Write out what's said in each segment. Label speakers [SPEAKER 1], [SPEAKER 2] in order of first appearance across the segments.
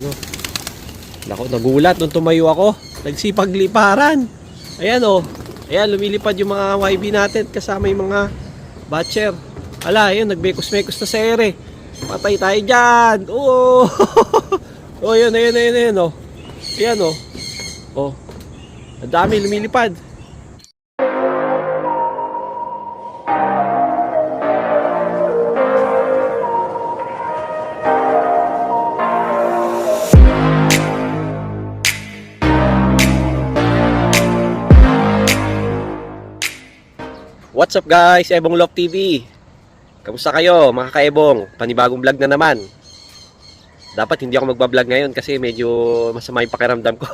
[SPEAKER 1] Ano? Nako, nagulat nung tumayo ako. Nagsipagliparan. Ayan oh. Ayan, lumilipad yung mga YB natin kasama yung mga batcher. Ala, ayun, nagbekos-mekos na sa ere. Patay tayo dyan. Oo. Oh, ayun oh. Ayan oh. Oh. Ang dami lumilipad. What's up guys, Ebong Love TV. Kamusta kayo mga kaebong? Panibagong vlog na naman. Dapat hindi ako magbablog ngayon kasi medyo masama yung pakiramdam ko.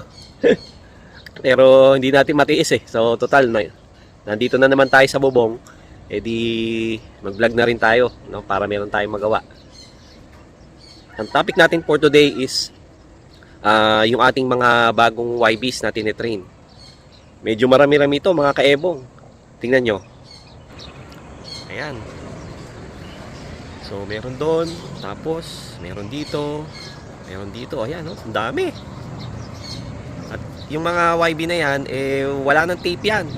[SPEAKER 1] Pero hindi natin matiis eh. So total na, nandito na naman tayo sa bubong. E di mag-vlog na rin tayo, no? Para meron tayong magawa. Ang topic natin for today is yung ating mga bagong YBs na tinetrain. Medyo marami-rami ito mga kaebong. Tingnan nyo. Ayan. So, meron doon. Tapos, meron dito. Meron dito. Ayan, no? Ang dami. At yung mga YB na yan, eh, wala nang tape yan.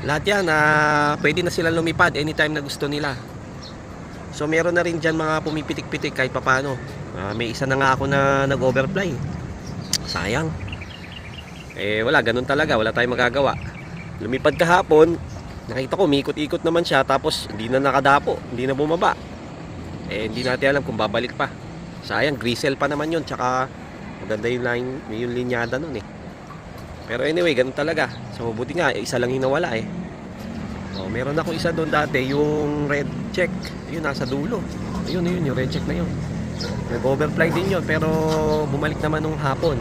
[SPEAKER 1] Lahat yan, pwede na sila lumipad anytime na gusto nila. So, meron na rin dyan mga pumipitik-pitik kahit papano. May isa na nga ako na nag-overfly. Sayang. Eh, wala. Ganun talaga. Wala tayong magagawa. Lumipad kahapon. Nakita ko, umikot-ikot naman siya. Tapos, hindi na nakadapo. Hindi na bumaba. Eh, hindi natin alam kung babalik pa. Sayang, grisel pa naman yun. Tsaka, maganda yung line, yung linyada nun eh. Pero anyway, ganun talaga. So, buti nga, isa lang yung nawala eh. So, meron ako isa doon dati, yung red check. Yun, nasa dulo. Ayun, yung red check na yun. Nag-overfly din yun, pero bumalik naman nung hapon.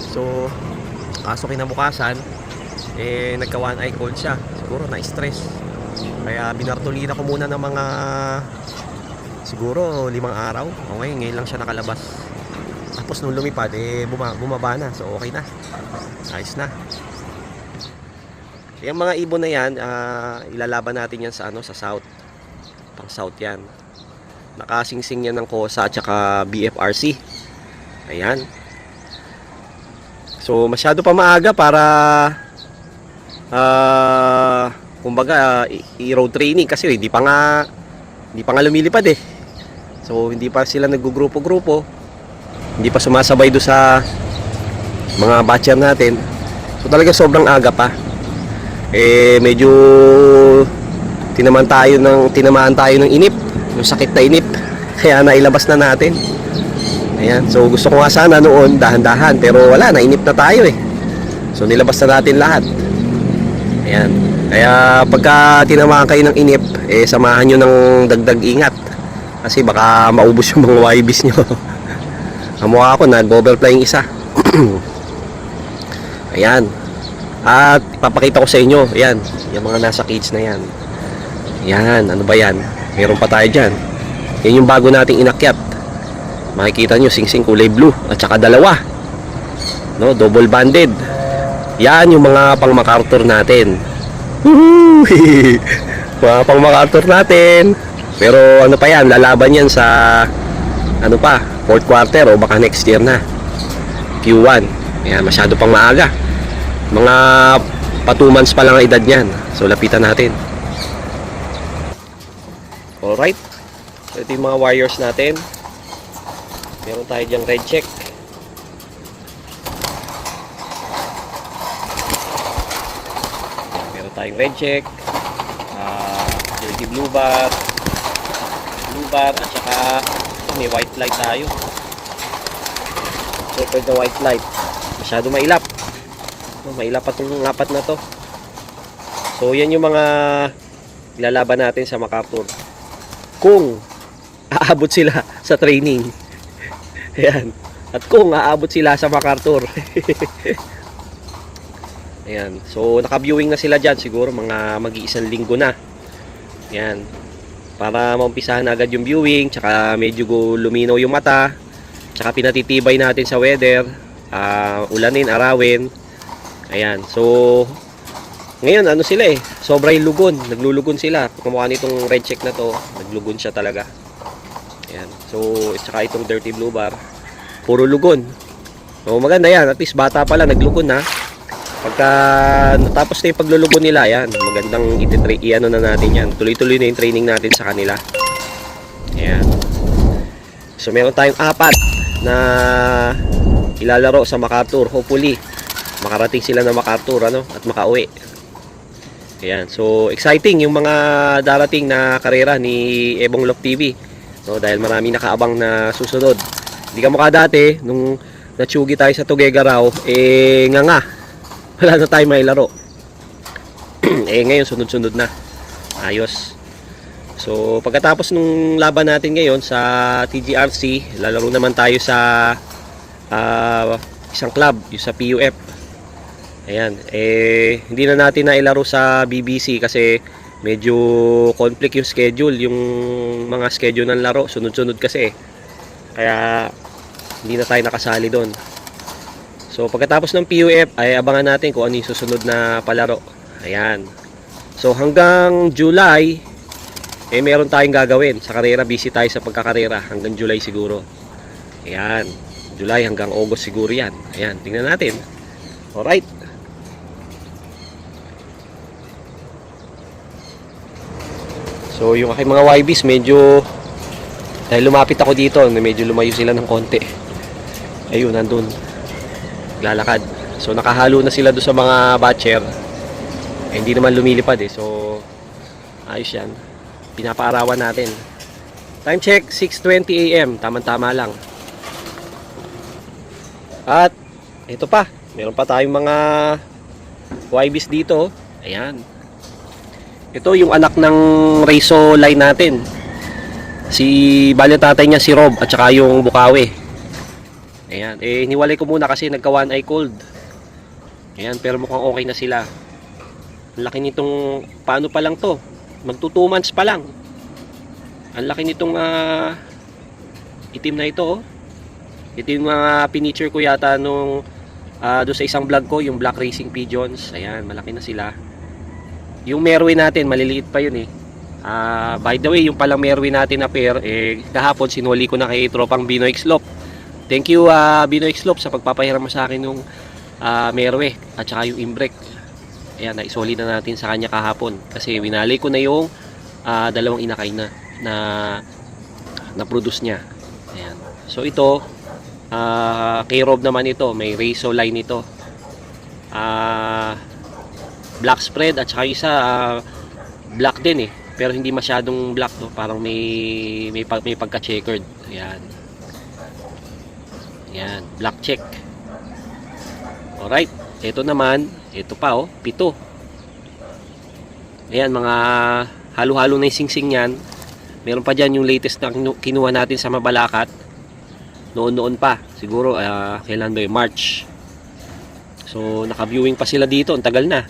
[SPEAKER 1] So, kaso kinabukasan, eh, nagka one eye cold siya. Siguro na-stress. Kaya binartolina ko muna ng mga siguro 5 araw. Okay, ngayon lang siya nakalabas. Tapos nung lumipad, eh, bumaba na. So, okay na. Ayos na. Yung mga ibon na yan, ilalaban natin yan sa, sa south. Pang south yan. Nakasingsing yan ng KOSA at saka BFRC. Ayan. So, masyado pa maaga para kumbaga i-road training kasi hindi pa nga lumilipad eh. So hindi pa sila naggugrupo-grupo, hindi pa sumasabay do sa mga batcher natin. So talaga sobrang aga pa. Eh medyo tinamaan tayo ng inip, yung sakit na inip. Kaya nailabas na natin. Ayan, so gusto ko nga sana noon dahan-dahan pero wala, nainip na tayo eh. So nilabas na natin lahat. Ayan. Kaya pagka tinamaan kayo ng inip, eh samahan nyo ng dagdag ingat. Kasi baka maubos yung mga YBs nyo. Kamukha ako, nag-overfly yung isa. Ayan. At ipapakita ko sa inyo, ayan, yung mga nasa cage na yan. Ayan, ano ba yan? Meron pa tayo dyan. Yan yung bago nating inakyat. Makikita nyo, sing-sing kulay blue. At saka dalawa. No, double banded. Yan yung mga pang MacArthur natin. Woohoo! Mga pang MacArthur natin. Pero ano pa yan, lalaban yan sa ano pa, 4th quarter o baka next year na. Q1. Ayan, masyado pang maaga. Mga pa 2 months pa lang ang edad niyan. So lapitan natin. Alright. So ito yung mga wires natin. Meron tayo dyang red check. Tayong red check, dirty blue bar, at saka may white light tayo. Checkered na white light. Masyado mailap. Mailap pa itong 4 na to. So yan yung mga ilalaban natin sa MacArthur. Kung aabot sila sa training. Ayan. At kung aabot sila sa MacArthur. Ayan. So, naka-viewing na sila dyan. Siguro mga mag-iisang linggo na. Ayan. Para maumpisahan na agad yung viewing. Tsaka medyo luminaw yung mata. Tsaka pinatitibay natin sa weather. Ulanin, arawin. Ayan. So, ngayon, ano sila eh. Sobra yung lugon. Naglulugon sila. Kumukha nitong red check na to. Naglugon siya talaga. Ayan. So, tsaka itong dirty blue bar. puro lugon. So maganda yan, at least bata pa lang naglugon na. Pagka natapos na yung paglulugon nila, yan, magandang i-ano na natin yan. Tuloy-tuloy na yung training natin sa kanila. Ayan. So meron tayong 4 na ilalaro sa MacArthur. Hopefully makarating sila na MacArthur at makauwi. Ayan. So exciting yung mga darating na karera ni Ebong Love TV. No, dahil marami nakaabang na susunod. Hindi ka mukha dati nung natsugi tayo sa Tuguegarao, nga wala na tayo may laro. Ngayon sunod-sunod na. Ayos. So pagkatapos nung laban natin ngayon sa TGRC, lalaro naman tayo sa isang club, yung sa PUF. Ayan, hindi na natin nailaro sa BBC kasi medyo conflict yung schedule, yung mga schedule ng laro, sunod-sunod kasi. Kaya hindi na tayo nakasali doon. So pagkatapos ng PUF ay abangan natin kung ano yung susunod na palaro. Ayan. So hanggang July meron tayong gagawin sa karera. Busy tayo sa pagkakarera hanggang July siguro. Ayan. July hanggang August siguro yan. Ayan, tingnan natin. Alright. So yung aking mga YBs medyo, dahil lumapit ako dito, medyo lumayo sila ng konti. Ayun, nandun lalakad. So nakahalo na sila doon sa mga batcher. Hindi naman lumilipad so ayos yan. Pinapaarawan natin. Time check 6:20 AM, tamang-tama lang. At ito pa, meron pa tayong mga YBs dito. Ayan. Ito yung anak ng Reso line natin. Bali tatay niya si Rob at saka yung Bukawi. Ayan, hiniwalay ko muna kasi nagka one eye cold. Ayan, pero mukhang okay na sila. Ang laki nitong, paano pa lang to? Magto 2 months pa lang. Ang laki nitong itim na ito. Ito yung mga piniture ko yata nung doon sa isang vlog ko, yung Black Racing Pigeons. Ayan, malaki na sila. Yung Merwin natin, maliliit pa yun by the way, yung palang Merwin natin na pair, kahapon sinuli ko na kay tropang Binoy Xlop. Thank you Binoy Xlop sa pagpapahiram mo sa akin nung Merwe at saka yung Imbrek. Ayan, naisoli na natin sa kanya kahapon kasi winali ko na yung dalawang inakay na produce niya. Ayan. So ito kay Rob naman ito, may Reso line ito. Black spread at saka isa black din pero hindi masyadong black parang may pagka-checkered. Ayan. Yan, black check. Alright, ito naman, ito pa 7. Ayan, mga halo-halo na yung singsing yan. Meron pa dyan yung latest na kinuha natin sa Mabalacat. Noon-noon pa, siguro kailan ba yung March. So naka-viewing pa sila dito, ang tagal na.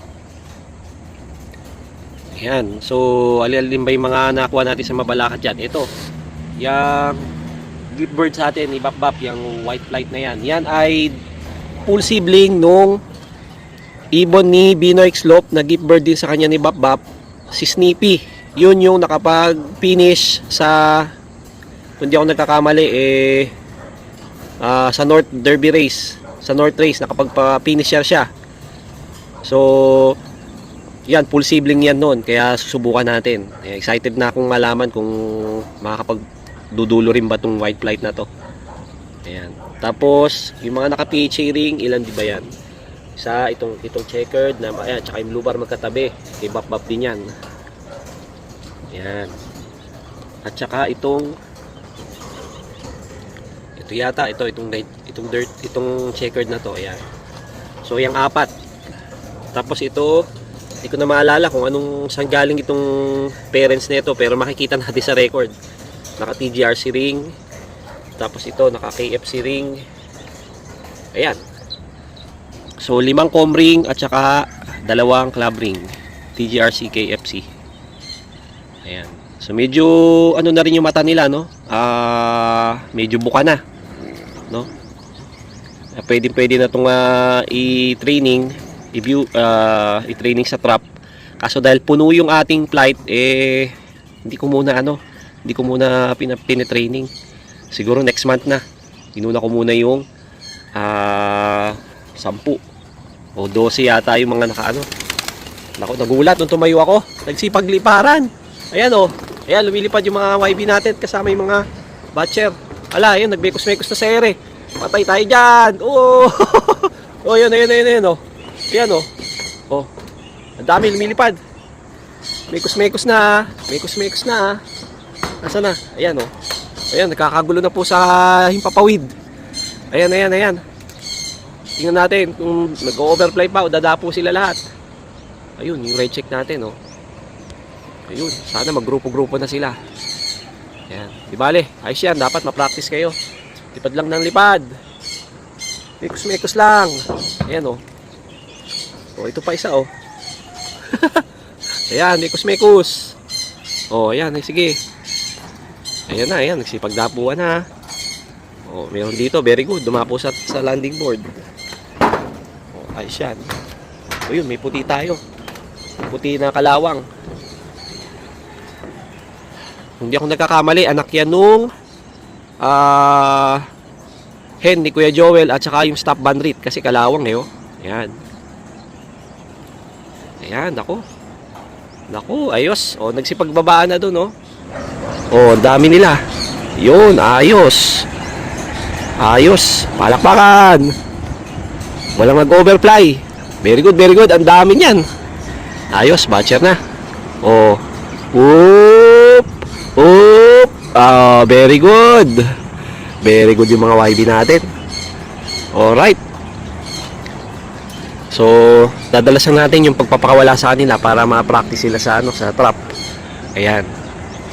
[SPEAKER 1] Ayan, so alin ba yung mga nakuha natin sa Mabalacat dyan? Ito, yung gift bird sa atin ni Bap, yung white flight na yan. Yan ay full sibling nung ibon ni Binoy Xlop na gift bird din sa kanya ni Bap, si Snippy. Yun yung nakapag-finish sa, kung di ako nagkakamali sa North Derby Race, sa North Race nakapag-finisher siya. So yan, full sibling yan noon, kaya susubukan natin. Excited na akong malaman kung dudulo rin ba tong white flight na to. Ayan. Tapos yung mga naka PHA ring, ilan di ba yan? Isa itong checkered na ayan, tsaka yung blue bar magkatabi. Kay Bap din yan. Ayan. At saka itong itong checkered na to. Ayan. So yung 4. Tapos ito, hindi ko na maalala kung anong saan galing itong parents nito, pero makikita natin sa record. Naka TGRC ring, tapos ito naka KFC ring. Ayan, so 5 com ring at saka 2 club ring, TGRC, KFC. Ayan, so medyo ano na rin yung mata nila, medyo buka na, pwede na itong i-training i-training sa trap. Kaso dahil puno yung ating flight, hindi ko muna pinatraining. Siguro next month na. Inuna ko muna yung 10 o 12 yata yung mga nakaano. Naku, nagulat nung tumayo ako. Nagsipagliparan. Ayan o. Ayan, lumilipad yung mga YB natin kasama yung mga batcher. Ala, ayun, nagbekos-mekos na sa ere. Patay tayo dyan. Oo. Oh, yun. Oh. Ayan o. Oh. Ang dami lumilipad. Mekos-mekos na. Mekos-mekos na. Nasaan na? Ayan o. Ayan, nakakagulo na po sa himpapawid. Ayan. Tingnan natin kung nag-overfly pa o dadapo sila lahat. Ayun, yung red check natin, oh. Ayun, sana maggrupo-grupo na sila. Ayan, di bale, ayos yan, dapat ma-practice kayo. Lipad lang ng lipad. Mekos-mekos lang. Ayan, oh. Oh, ito pa isa, oh. Ayan, mekos-mekos. Oh, ayan, sige. Ayan, nagsipagdapuan na. Oh, meron dito, very good. Dumapo sa landing board. Oh, ayos yan. O yun, may puti tayo. Puti na kalawang. Kung di ako nagkakamali, anak yan nung hen ni Kuya Joel at saka yung stop bandrit kasi kalawang eh, oh. Ayan, Naku, ayos. O, nagsipagbabaan na dun, oh. O, dami nila. Yun, ayos. Palakpakan. Walang nag-overfly. Very good. Ang dami niyan. Ayos, batcher na. O. Oop. Very good. Very good yung mga YB natin. Alright. So, dadalasan natin yung pagpapakawala sa kanila para ma-practice sila sa sa trap. Ayan.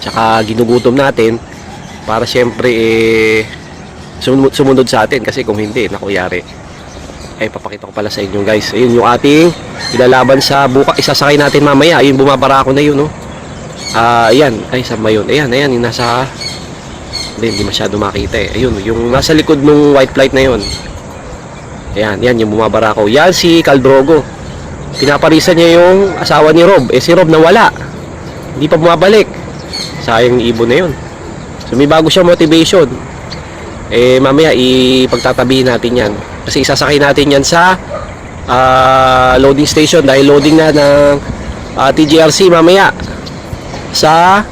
[SPEAKER 1] Tsaka ginugutom natin para syempre sumunod sa atin kasi kung hindi, nakuyari. Ay, papakita ko pala sa inyo, guys. Ayun yung ating ilalaban sa buka. Isasakay natin mamaya. Ayun, bumabara ako na yun, no. Ayan. Ay, saan ba yun? Ayan, yung nasa hindi masyado makita eh. Ayun, yung nasa likod ng white flight na yun. Ayan, yung bumabara ko. Yan si Caldrogo. Pinaparisan niya yung asawa ni Rob. Si Rob nawala. Hindi pa bumabalik. Sayang ibon na yun. So may bago siya motivation. Mamaya ipagtatabihin natin yan. Kasi isasakay natin yan sa loading station. Dahil loading na ng TGRC mamaya sa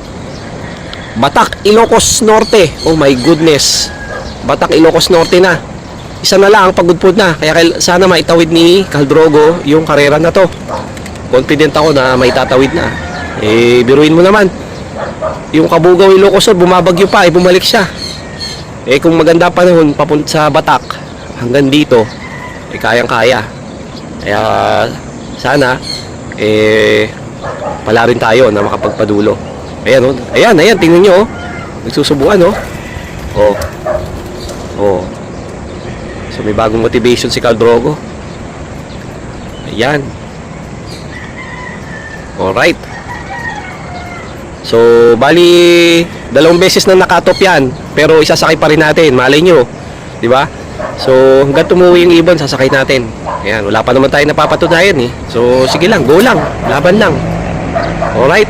[SPEAKER 1] Batak, Ilocos Norte. Oh my goodness. Batak, Ilocos Norte na. Isa na lang, pagudpod na. Kaya sana maitawid ni Caldrogo yung karera na to. Confident ako na maitatawid na. Biruin mo naman. Yung Kabugaw, Ilocos Sur, bumabagyo pa, bumalik siya. Kung maganda panahon, papunta sa Batak, hanggang dito, kayang-kaya. Kaya, sana, pala rin tayo na makapagpadulo. Ayan, oh. Ayan, tingnan nyo, oh. Nagsusubuan, oh. Oh. So may bagong motivation si Caldrogo. Ayan. Alright. So bali 2 beses na nakatop yan, pero isasakay pa rin natin, malay nyo, di ba? So hanggang tumuwi yung ibon, sasakay natin. Ayan, wala pa naman tayo napapatunayan eh. So sige lang, go lang, laban lang. Alright.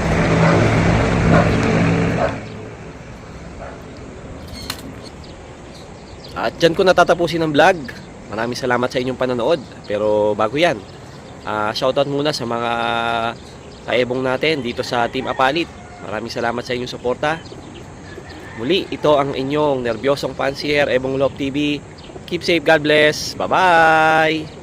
[SPEAKER 1] At dyan ko natatapusin ang vlog. Maraming salamat sa inyong panonood. Pero bago yan, shoutout muna sa mga kaebong natin dito sa Team Apalit. Maraming salamat sa inyong suporta. Muli, ito ang inyong nerbyosong pansier, Ebong Love TV. Keep safe, God bless. Bye-bye!